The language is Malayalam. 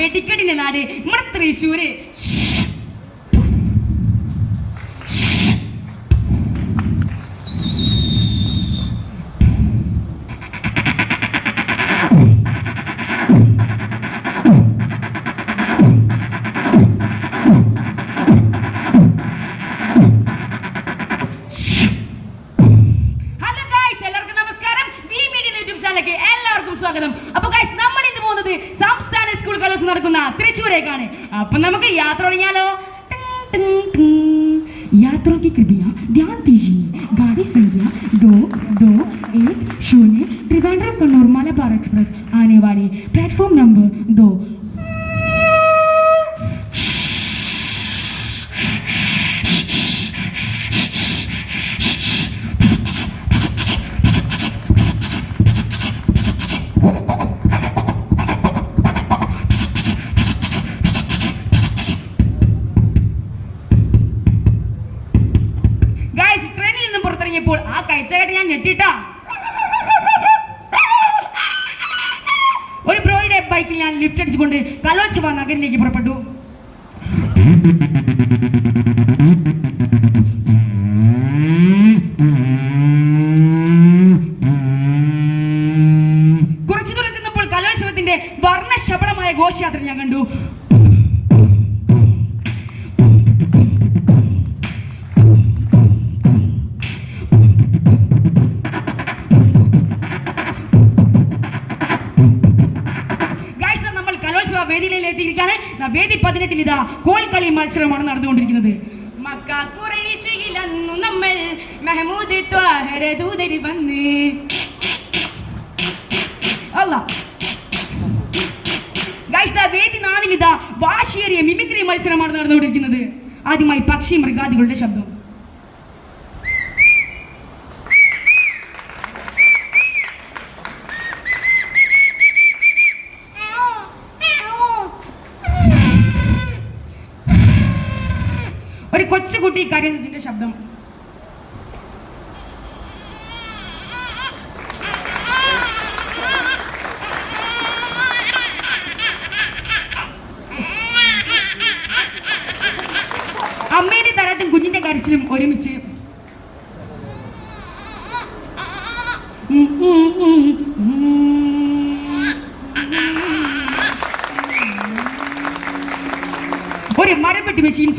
വെടിക്കെട്ടിന്റെ നാട് നമ്മുടെ തൃശ്ശൂര്. എല്ലാവർക്കും സ്വാഗതം. അപ്പൊ ഗൈസ്, നമ്മൾ ഇന്ന് പോകുന്നത് സംസ്ഥാന സ്കൂൾ കലോത്സവം നടക്കുന്ന തൃശ്ശൂരേക്കാണ്. അപ്പൊ നമുക്ക് യാത്ര തുടങ്ങിയാലോ? यात्रा की कृपया ध्यान दीजिए. गाड़ी संख्या 2210 त्रिवेंद्रम कन्नौर मलबार एक्सप्रेस आने वाली प्लेटफॉर्म नंबर 2. ആ കഴിച്ചേട്ട് ഞാൻ ഞെട്ടിട്ടാ. ഒരു ബ്രോയുടെ ബൈക്കിൽ ഞാൻ ലിഫ്റ്റ് അടിച്ചുകൊണ്ട് കലോത്സവ നഗരിലേക്ക് പുറപ്പെട്ടു. കുറച്ചു ദൂരം ചെന്നപ്പോൾ കലോത്സവത്തിന്റെ വർണ്ണശബളമായ ഘോഷയാത്ര ഞാൻ കണ്ടു. വേദിയിലെത്തിയിരിക്കുകയാണ്. വേദി 18 ഇതാ കോൽക്കളി മത്സരമാണ് നടന്നുകൊണ്ടിരിക്കുന്നത്. മക്ക ഖുറൈശിയിലന്നു നമ്മൾ മെഹ്മൂദ് ത്വാഹറ ദൂതരി വന്ന് അല്ലാഹ്. ഗൈസ്, വേദി 4 ഇതാ വാശിയേറിയ മിമിക്രി മത്സരമാണ് നടന്നുകൊണ്ടിരിക്കുന്നത്. ആദ്യമായി പക്ഷി മൃഗാദികളുടെ ശബ്ദം. ഒരു കൊച്ചുകുട്ടി കരയുന്നതിന്റെ ശബ്ദം. അമ്മയുടെ തരത്തും കുഞ്ഞിന്റെ കരച്ചിലും ഒരുമിച്ച്. ഒരു മരപ്പെട്ടി മെഷീൻ.